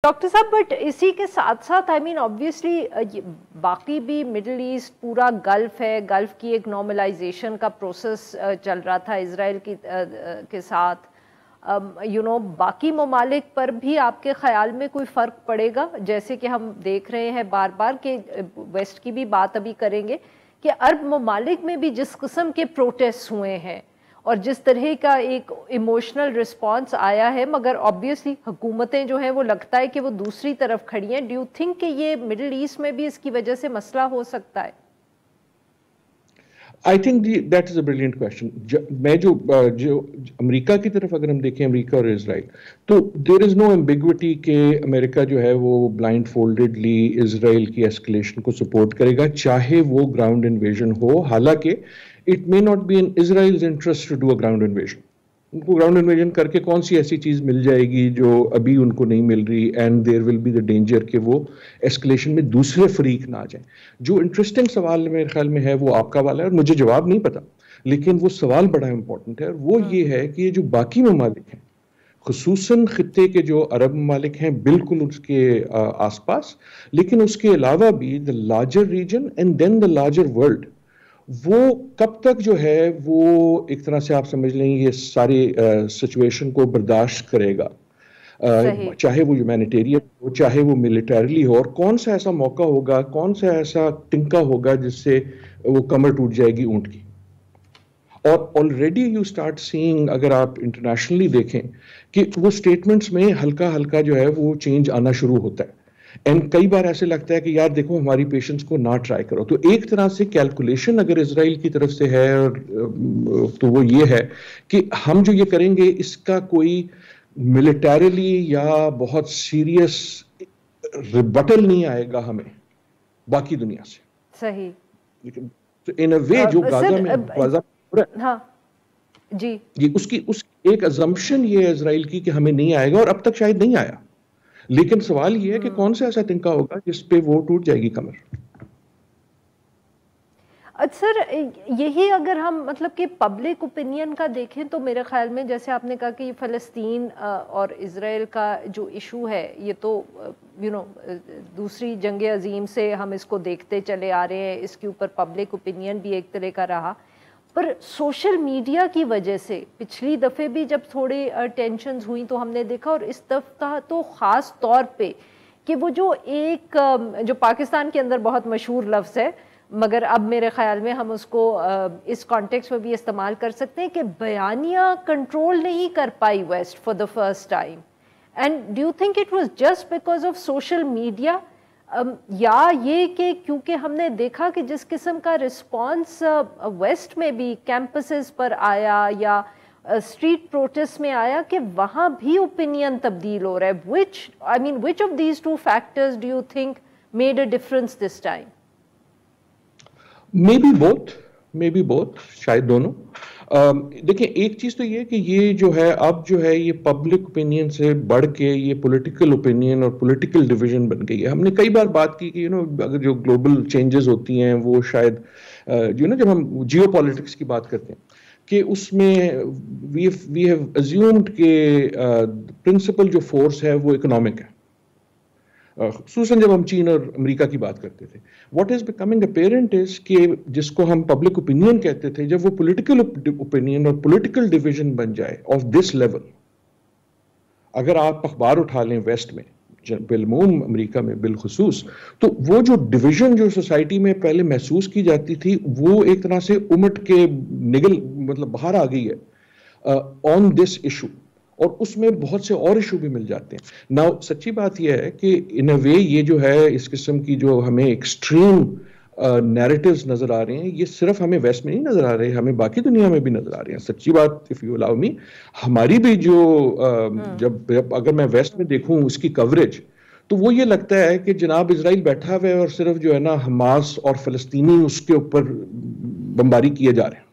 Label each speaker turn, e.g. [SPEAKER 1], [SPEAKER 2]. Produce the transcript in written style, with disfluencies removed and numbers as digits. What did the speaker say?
[SPEAKER 1] Doctor صاحب but اسی کے ساتھ ساتھ آئی مین آبویسلی باقی بھی مڈل ایسٹ پورا گلف ہے، گلف کی ایک نارملائزیشن کا پروسیس چل رہا تھا اسرائیل کے ساتھ، باقی ممالک پر بھی آپ کے خیال میں کوئی فرق پڑے گا؟ جیسے کہ ہم دیکھ رہے ہیں بار بار کہ ویسٹ کی بھی بات ابھی کریں گے کہ عرب ممالک میں بھی جس قسم کے پروٹیسٹ ہوئے ہیں اور جس طرح کا ایک ایموشنل رسپانس آیا ہے، مگر آبویسلی حکومتیں جو ہیں وہ لگتا ہے کہ وہ دوسری طرف کھڑی ہیں. ڈو یو تھنک کہ یہ مڈل ایسٹ میں بھی اس کی وجہ سے مسئلہ ہو سکتا ہے؟
[SPEAKER 2] I think that is a brilliant question. میں جو امریکہ کی طرف اگر ہم دیکھیں، امریکہ اور اسرائیل، تو دیر از نو ایمبیگوٹی کہ امریکہ جو ہے وہ بلائنڈ فولڈڈلی اسرائیل کی ایسکلیشن کو سپورٹ کرے گا، چاہے وہ گراؤنڈ انویژن ہو. حالانکہ it may not be in Israel's interest to do a ground invasion. ان کو گراؤنڈ انویژن کر کے کون سی ایسی چیز مل جائے گی جو ابھی ان کو نہیں مل رہی، and there will be the danger کہ وہ ایسکلیشن میں دوسرے فریق نہ آ جائیں. جو انٹرسٹنگ سوال میرے خیال میں ہے وہ آپ کا والا ہے، اور مجھے جواب نہیں پتا، لیکن وہ سوال بڑا امپورٹنٹ ہے، اور وہ یہ ہے کہ یہ جو باقی ممالک ہیں، خصوصاً خطے کے جو عرب ممالک ہیں بالکل اس کے آس پاس، لیکن اس کے علاوہ بھی the larger region and then the larger world, وہ کب تک جو ہے وہ ایک طرح سے آپ سمجھ لیں یہ ساری سچویشن کو برداشت کرے گا، چاہے وہ ہیومینیٹیرین ہو، چاہے وہ ملیٹریلی ہو، اور کون سا ایسا موقع ہوگا، کون سا ایسا ٹنکا ہوگا جس سے وہ کمر ٹوٹ جائے گی اونٹ کی. اور آلریڈی یو اسٹارٹ سینگ، اگر آپ انٹرنیشنلی دیکھیں، کہ وہ اسٹیٹمنٹس میں ہلکا ہلکا جو ہے وہ چینج آنا شروع ہوتا ہے. اینڈ کئی بار ایسے لگتا ہے کہ یار دیکھو ہماری پیشنٹس کو نہ ٹرائی کرو. تو ایک طرح سے کیلکولیشن اگر اسرائیل کی طرف سے ہے تو وہ یہ ہے کہ ہم جو یہ کریں گے اس کا کوئی ملیٹریلی یا بہت سیریس ریبٹل نہیں آئے گا ہمیں باقی دنیا سے.
[SPEAKER 1] صحیح.
[SPEAKER 2] ان اے وے جو غزہ میں
[SPEAKER 1] ہاں جی
[SPEAKER 2] اس کی ایک ازمپشن یہ ہے اسرائیل کی کہ ہمیں نہیں آئے گا، اور اب تک شاید نہیں آیا، لیکن سوال یہ ہے کہ کون سا ایسا تنکا ہوگا جس پہ وہ ٹوٹ جائے گی کمر.
[SPEAKER 1] سر یہی اگر ہم مطلب کہ پبلک اوپینین کا دیکھیں تو میرے خیال میں جیسے آپ نے کہا کہ فلسطین اور اسرائیل کا جو ایشو ہے یہ تو دوسری جنگ عظیم سے ہم اس کو دیکھتے چلے آ رہے ہیں، اس کے اوپر پبلک اوپینین بھی ایک طرح کا رہا، پر سوشل میڈیا کی وجہ سے پچھلی دفعے بھی جب تھوڑی ٹینشنز ہوئیں تو ہم نے دیکھا، اور اس دفعہ تو خاص طور پہ کہ وہ جو پاکستان کے اندر بہت مشہور لفظ ہے، مگر اب میرے خیال میں ہم اس کو اس کانٹیکس میں بھی استعمال کر سکتے ہیں کہ بیانیہ کنٹرول نہیں کر پائی West for the first time. And do you think it was just because of social media, یا یہ کہ کیونکہ ہم نے دیکھا کہ جس قسم کا رسپانس ویسٹ میں بھی کیمپسز پر آیا یا اسٹریٹ پروٹیسٹ میں آیا کہ وہاں بھی اوپینین تبدیل ہو رہا ہے، which of these two factors do you think made a difference this time?
[SPEAKER 2] Maybe both, شاید دونوں. دیکھیں ایک چیز تو یہ کہ یہ جو ہے اب جو ہے یہ پبلک اوپینین سے بڑھ کے یہ پولیٹیکل اوپینین اور پولیٹیکل ڈویژن بن گئی ہے. ہم نے کئی بار بات کی کہ اگر جو گلوبل چینجز ہوتی ہیں وہ شاید جب ہم جیو پالیٹکس کی بات کرتے ہیں کہ اس میں وی ہیو ایزیومڈ کہ پرنسپل جو فورس ہے وہ اکنامک ہے، خصوصاً جب ہم چین اور امریکہ کی بات کرتے تھے. واٹ از بیکمنگ اپیرنٹ از کہ جس کو ہم پبلک اوپینین کہتے تھے، جب وہ پولیٹیکل اوپینین اور پولیٹیکل ڈویژن بن جائے آف دس لیول، اگر آپ اخبار اٹھا لیں ویسٹ میں بالعموم امریکہ میں بالخصوص، تو وہ جو ڈویژن جو سوسائٹی میں پہلے محسوس کی جاتی تھی وہ ایک طرح سے امٹ کے مطلب باہر آ گئی ہے آن دس ایشو، اور اس میں بہت سے اور ایشو بھی مل جاتے ہیں. ناؤ سچی بات یہ ہے کہ ان اے وے یہ جو ہے اس قسم کی جو ہمیں ایکسٹریم نیریٹیوز نظر آ رہے ہیں، یہ صرف ہمیں ویسٹ میں نہیں نظر آ رہے، ہمیں باقی دنیا میں بھی نظر آ رہے ہیں. سچی بات اف یو الاؤ می، ہماری بھی جو جب اگر میں ویسٹ میں دیکھوں اس کی کوریج، تو وہ یہ لگتا ہے کہ جناب اسرائیل بیٹھا ہوا ہے اور صرف جو ہے نا حماس اور فلسطینی اس کے اوپر بمباری کیے جا رہے ہیں.